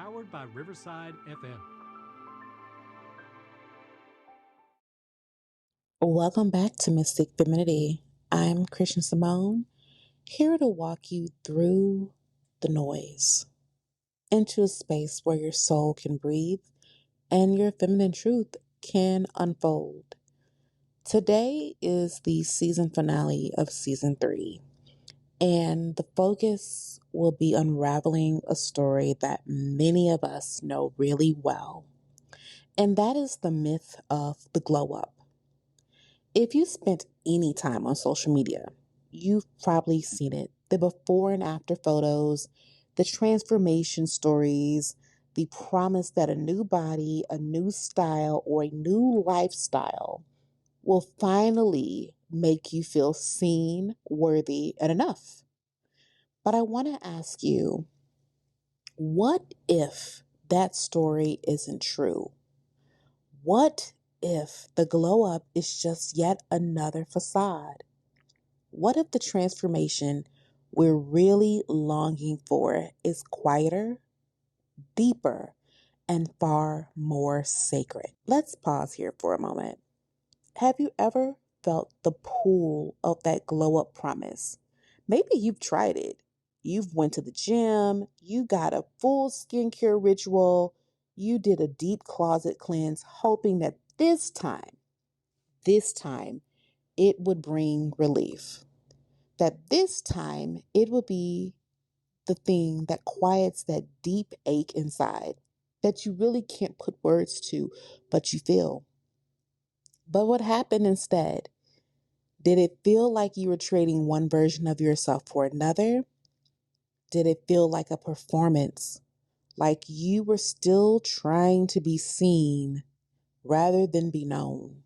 powered by Riverside FM. Welcome back to Mystique Femininity. I'm Christian Simone, here to walk you through the noise into a space where your soul can breathe and your feminine truth can unfold. Today is the season finale of season 3, and the focus will be unraveling a story that many of us know really well, and that is the myth of the glow up. If you spent any time on social media, you've probably seen it. The before and after photos, the transformation stories, the promise that a new body, a new style, or a new lifestyle will finally make you feel seen, worthy, and enough. But I want to ask you, what if that story isn't true? What if the glow up is just yet another facade? What if the transformation we're really longing for is quieter, deeper, and far more sacred? Let's pause here for a moment. Have you ever felt the pull of that glow up promise? Maybe you've tried it. You've went to the gym, you got a full skincare ritual, you did a deep closet cleanse, hoping that this time, it would bring relief. That this time it would be the thing that quiets that deep ache inside that you really can't put words to, but you feel. But what happened instead? Did it feel like you were trading one version of yourself for another? Did it feel like a performance? Like you were still trying to be seen rather than be known?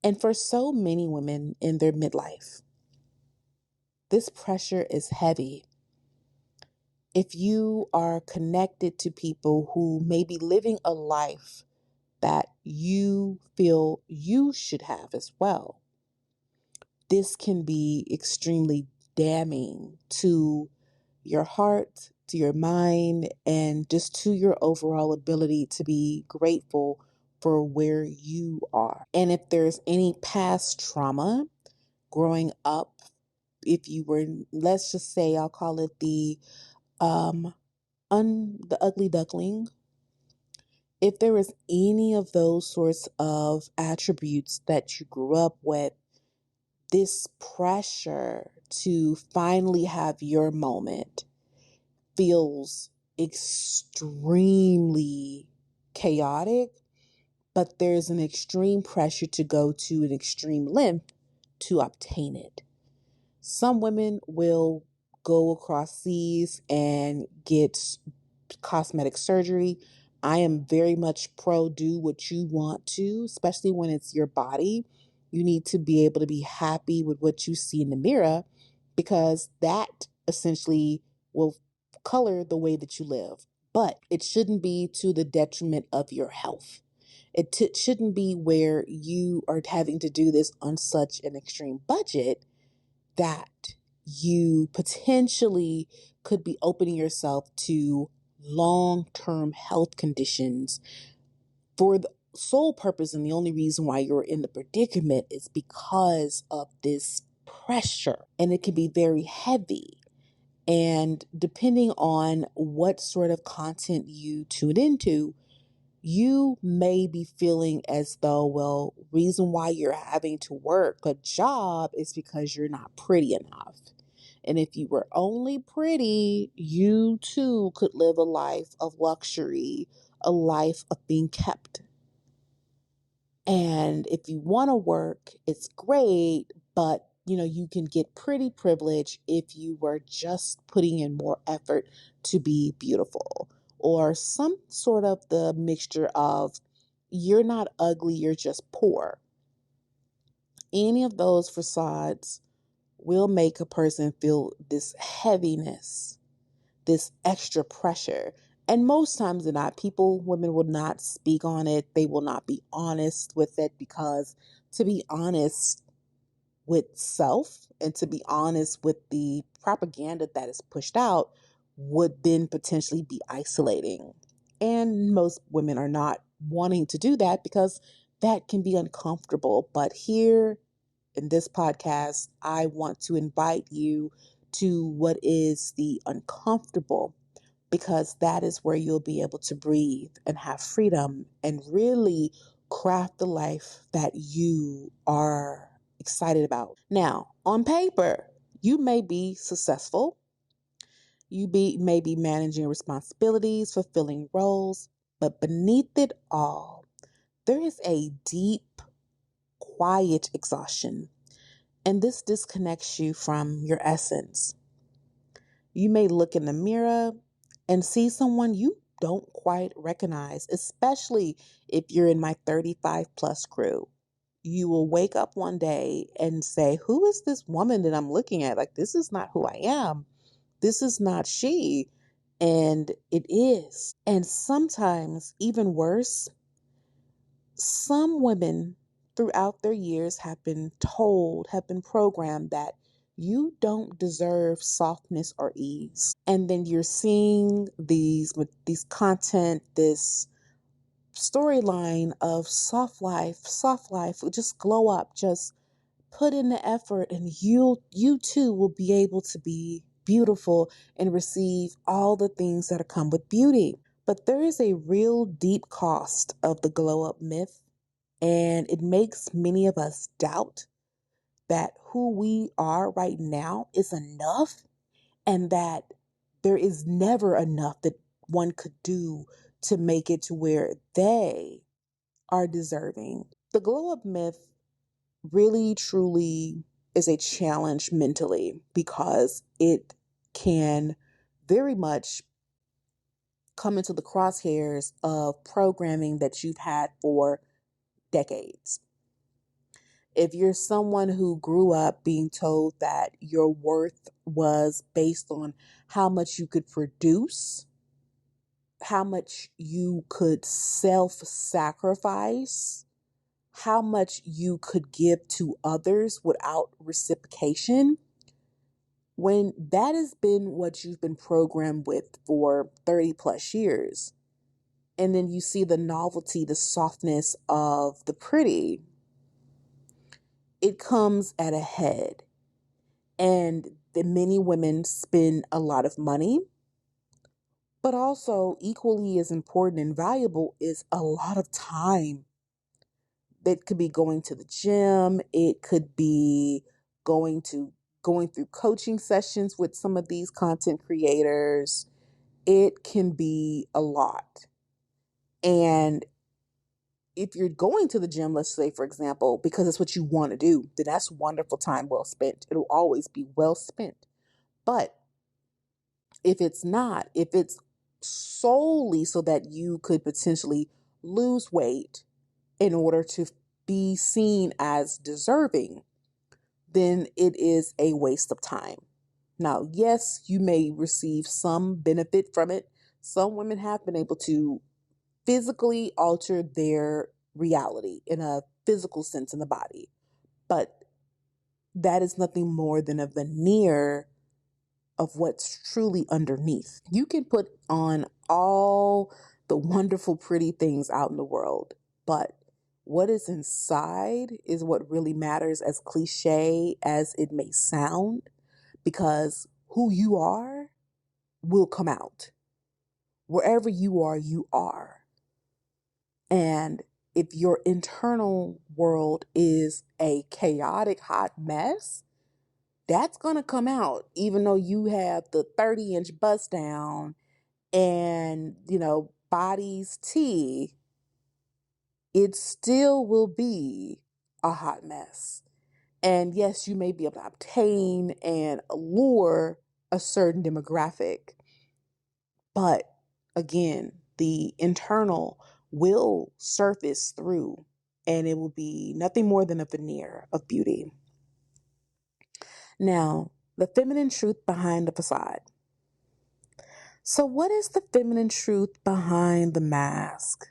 And for so many women in their midlife, this pressure is heavy. If you are connected to people who may be living a life that you feel you should have as well, this can be extremely damning to your heart, to your mind, and just to your overall ability to be grateful for where you are. And if there's any past trauma growing up, if you were, let's just say, I'll call it um, the ugly duckling, if there is any of those sorts of attributes that you grew up with, this pressure to finally have your moment feels extremely chaotic, but there's an extreme pressure to go to an extreme length to obtain it. Some women will go across seas and get cosmetic surgery. I am very much pro do what you want to, especially when it's your body. You need to be able to be happy with what you see in the mirror because that essentially will color the way that you live. But it shouldn't be to the detriment of your health. It shouldn't be where you are having to do this on such an extreme budget that you potentially could be opening yourself to long-term health conditions for the sole purpose, and the only reason why you're in the predicament is because of this pressure, and it can be very heavy. And depending on what sort of content you tune into, you may be feeling as though, well, reason why you're having to work a job is because you're not pretty enough. And if you were only pretty, you too could live a life of luxury, a life of being kept. And if you want to work, it's great, but you can get pretty privilege if you were just putting in more effort to be beautiful, or some sort of the mixture of you're not ugly, you're just poor. Any of those facades will make a person feel this heaviness, this extra pressure. And most times than not, women will not speak on it. They will not be honest with it because, to be honest with self and to be honest with the propaganda that is pushed out, would then potentially be isolating. And most women are not wanting to do that because that can be uncomfortable. But here in this podcast, I want to invite you to what is the uncomfortable, because that is where you'll be able to breathe and have freedom and really craft the life that you are excited about. Now, on paper, you may be successful. May be managing responsibilities, fulfilling roles, but beneath it all, there is a deep, quiet exhaustion, and this disconnects you from your essence. You may look in the mirror and see someone you don't quite recognize, especially if you're in my 35 plus crew. You will wake up one day and say, who is this woman that I'm looking at? Like, this is not who I am. This is not she. And it is. And sometimes, even worse, some women throughout their years have been told, have been programmed that you don't deserve softness or ease. And then you're seeing these content, this storyline of soft life, just glow up, just put in the effort, and you too will be able to be beautiful and receive all the things that come with beauty. But there is a real deep cost of the glow up myth, and it makes many of us doubt that who we are right now is enough, and that there is never enough that one could do to make it to where they are deserving. The glow up myth really truly is a challenge mentally, because it can very much come into the crosshairs of programming that you've had for decades. If you're someone who grew up being told that your worth was based on how much you could produce, how much you could self-sacrifice, how much you could give to others without reciprocation, when that has been what you've been programmed with for 30 plus years, and then you see the novelty, the softness of the pretty, it comes at a head. And the many women spend a lot of money, but also equally as important and valuable is a lot of time. That could be going to the gym. It could be going through coaching sessions with some of these content creators. It can be a lot. And if you're going to the gym, let's say, for example, because it's what you want to do, then that's wonderful time well spent. It'll always be well spent. But if it's not, if it's solely so that you could potentially lose weight in order to be seen as deserving, then it is a waste of time. Now, yes, you may receive some benefit from it. Some women have been able to physically alter their reality in a physical sense in the body, but that is nothing more than a veneer of what's truly underneath. You can put on all the wonderful, pretty things out in the world, but what is inside is what really matters, as cliche as it may sound, because who you are will come out. Wherever you are, you are. And if your internal world is a chaotic hot mess, that's going to come out, even though you have the 30-inch bust down and, body's tea, it still will be a hot mess. And yes, you may be able to obtain and allure a certain demographic, but again, the internal will surface through, and it will be nothing more than a veneer of beauty. Now, the feminine truth behind the facade. So, what is the feminine truth behind the mask?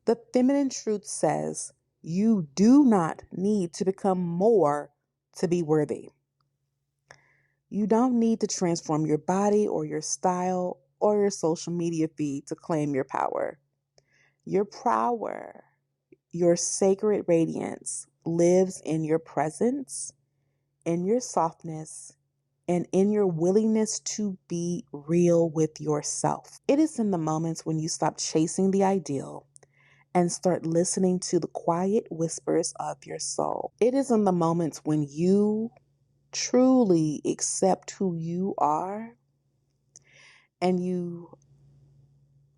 The feminine truth says you do not need to become more to be worthy. You don't need to transform your body or your style or your social media feed to claim your power. Your power, your sacred radiance lives in your presence, in your softness, and in your willingness to be real with yourself. It is in the moments when you stop chasing the ideal and start listening to the quiet whispers of your soul. It is in the moments when you truly accept who you are and you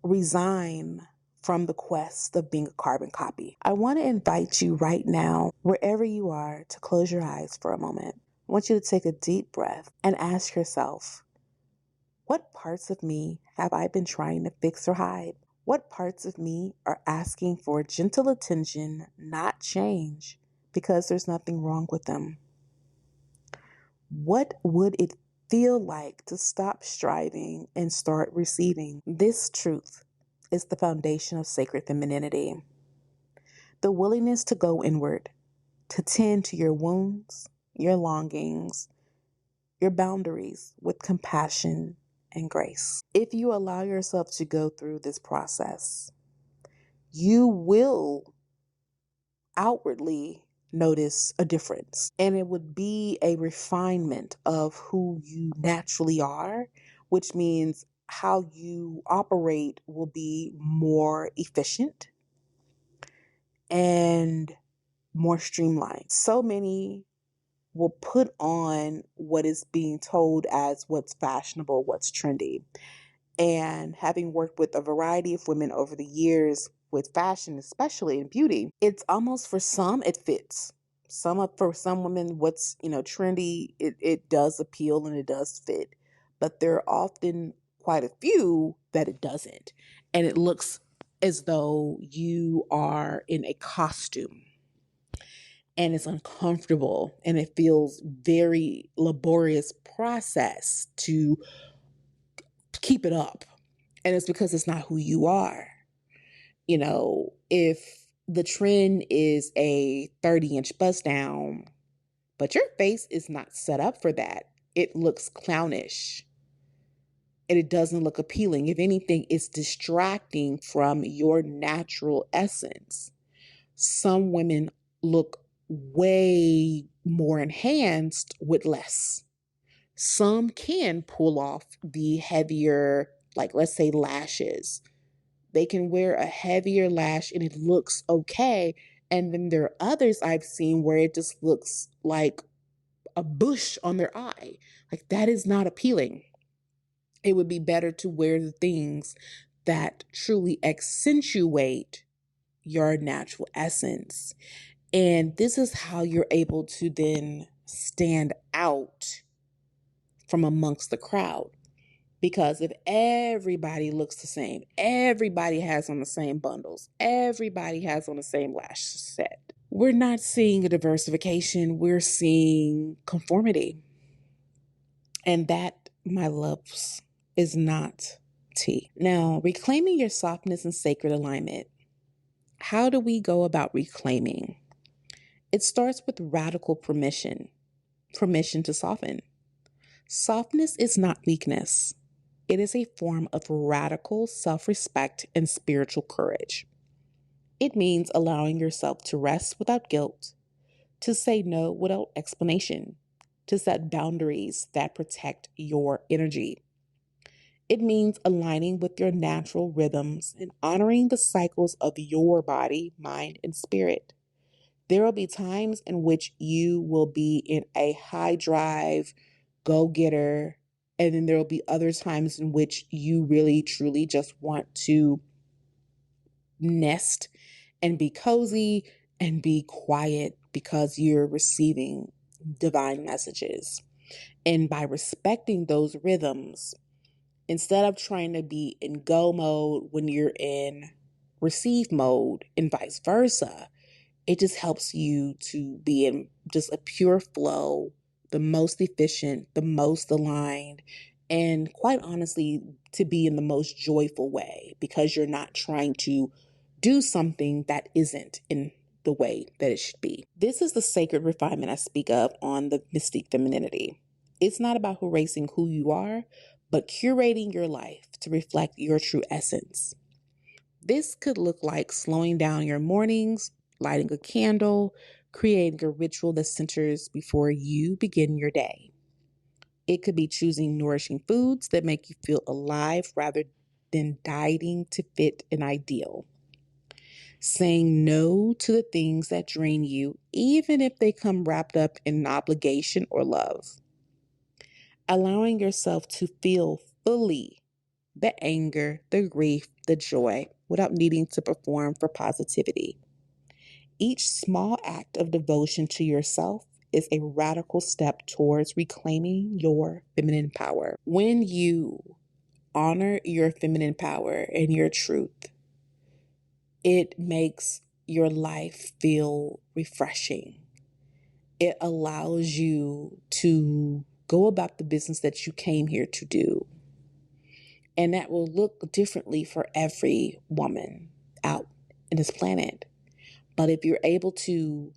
resign from the quest of being a carbon copy. I want to invite you right now, wherever you are, to close your eyes for a moment. I want you to take a deep breath and ask yourself, what parts of me have I been trying to fix or hide? What parts of me are asking for gentle attention, not change, because there's nothing wrong with them? What would it feel like to stop striving and start receiving? This truth is the foundation of sacred femininity. The willingness to go inward, to tend to your wounds, your longings, your boundaries with compassion and grace. If you allow yourself to go through this process, you will outwardly notice a difference. And it would be a refinement of who you naturally are, which means how you operate will be more efficient and more streamlined. So many will put on what is being told as what's fashionable, what's trendy. And having worked with a variety of women over the years with fashion, especially in beauty, it's almost for some it fits. For some women, what's trendy, it does appeal and it does fit. But there are often quite a few that it doesn't. And it looks as though you are in a costume and it's uncomfortable and it feels very laborious process to keep it up. And it's because it's not who you are. If the trend is a 30-inch bust down, but your face is not set up for that, it looks clownish and it doesn't look appealing. If anything, it's distracting from your natural essence. Some women look way more enhanced with less. Some can pull off the heavier, like let's say lashes. They can wear a heavier lash and it looks okay. And then there are others I've seen where it just looks like a bush on their eye. Like that is not appealing. It would be better to wear the things that truly accentuate your natural essence. And this is how you're able to then stand out from amongst the crowd. Because if everybody looks the same, everybody has on the same bundles, everybody has on the same lash set, we're not seeing a diversification, we're seeing conformity. And that, my loves, is not tea. Now, reclaiming your softness and sacred alignment. How do we go about reclaiming? It starts with radical permission to soften. Softness is not weakness. It is a form of radical self-respect and spiritual courage. It means allowing yourself to rest without guilt, to say no without explanation, to set boundaries that protect your energy. It means aligning with your natural rhythms and honoring the cycles of your body, mind, and spirit. There will be times in which you will be in a high drive, go-getter, and then there will be other times in which you really, truly just want to nest and be cozy and be quiet because you're receiving divine messages. And by respecting those rhythms, instead of trying to be in go mode when you're in receive mode and vice versa, it just helps you to be in just a pure flow, the most efficient, the most aligned, and quite honestly, to be in the most joyful way because you're not trying to do something that isn't in the way that it should be. This is the sacred refinement I speak of on the Mystique Femininity. It's not about erasing who you are, but curating your life to reflect your true essence. This could look like slowing down your mornings, lighting a candle, creating a ritual that centers before you begin your day. It could be choosing nourishing foods that make you feel alive rather than dieting to fit an ideal. Saying no to the things that drain you, even if they come wrapped up in an obligation or love. Allowing yourself to feel fully the anger, the grief, the joy without needing to perform for positivity. Each small act of devotion to yourself is a radical step towards reclaiming your feminine power. When you honor your feminine power and your truth, it makes your life feel refreshing. It allows you to go about the business that you came here to do. And that will look differently for every woman out in this planet. But if you're able to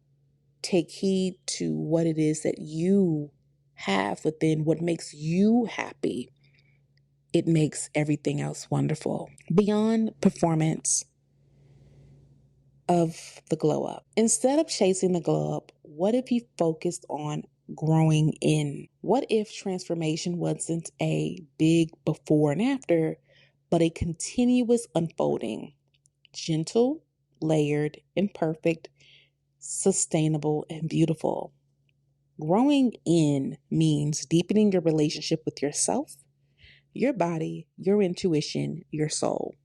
take heed to what it is that you have within, what makes you happy, it makes everything else wonderful. Beyond performance of the glow up. Instead of chasing the glow up, what if you focused on growing in? What if transformation wasn't a big before and after, but a continuous unfolding? Gentle, layered, imperfect, sustainable, and beautiful. Growing in means deepening your relationship with yourself, your body, your intuition, your soul.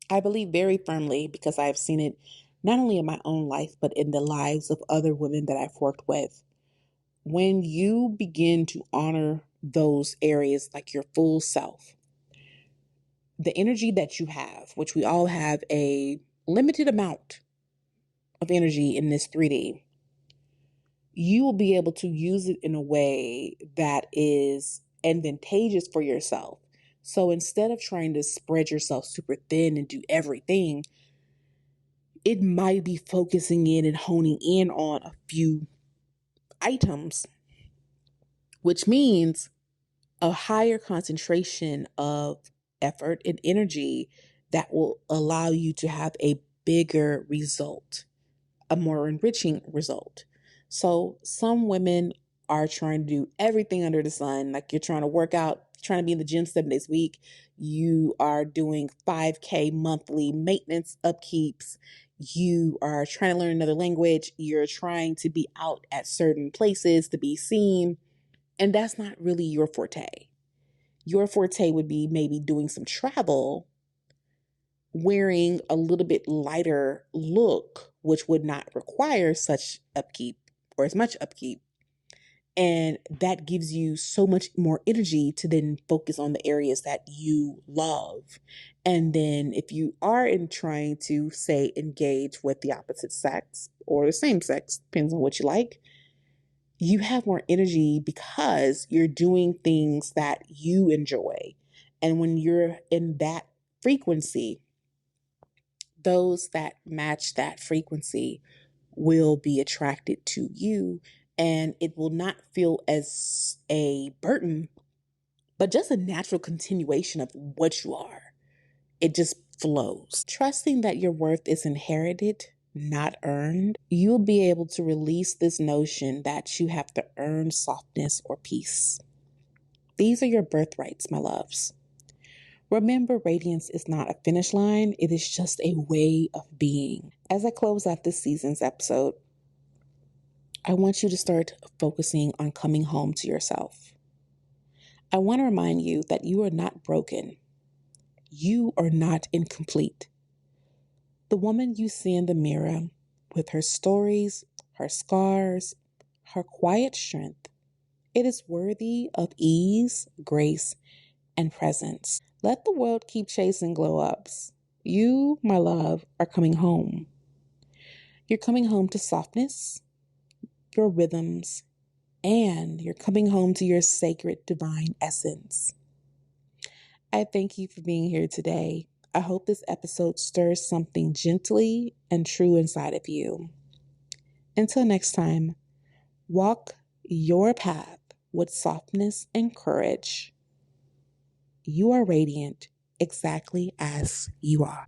I believe very firmly, because I've seen it not only in my own life, but in the lives of other women that I've worked with. When you begin to honor those areas like your full self, the energy that you have, which we all have a limited amount of energy in this 3D, you will be able to use it in a way that is advantageous for yourself. So instead of trying to spread yourself super thin and do everything, it might be focusing in and honing in on a few items, which means a higher concentration of effort and energy that will allow you to have a bigger result, a more enriching result. So some women are trying to do everything under the sun. Like you're trying to work out, trying to be in the gym 7 days a week. You are doing 5K monthly maintenance upkeeps. You are trying to learn another language. You're trying to be out at certain places to be seen. And that's not really your forte. Your forte would be maybe doing some travel, wearing a little bit lighter look, which would not require such upkeep or as much upkeep. And that gives you so much more energy to then focus on the areas that you love. And then if you are in trying to, say, engage with the opposite sex or the same sex, depends on what you like, you have more energy because you're doing things that you enjoy. And when you're in that frequency, those that match that frequency will be attracted to you, and it will not feel as a burden, but just a natural continuation of what you are. It just flows. Trusting that your worth is inherited, not earned, you'll be able to release this notion that you have to earn softness or peace. These are your birthrights, my loves. Remember, radiance is not a finish line. It is just a way of being. As I close out this season's episode, I want you to start focusing on coming home to yourself. I want to remind you that you are not broken. You are not incomplete. The woman you see in the mirror, with her stories, her scars, her quiet strength, it is worthy of ease, grace, and presence. Let the world keep chasing glow ups. You, my love, are coming home. You're coming home to softness, your rhythms, and you're coming home to your sacred divine essence. I thank you for being here today. I hope this episode stirs something gently and true inside of you. Until next time, walk your path with softness and courage. You are radiant exactly as you are.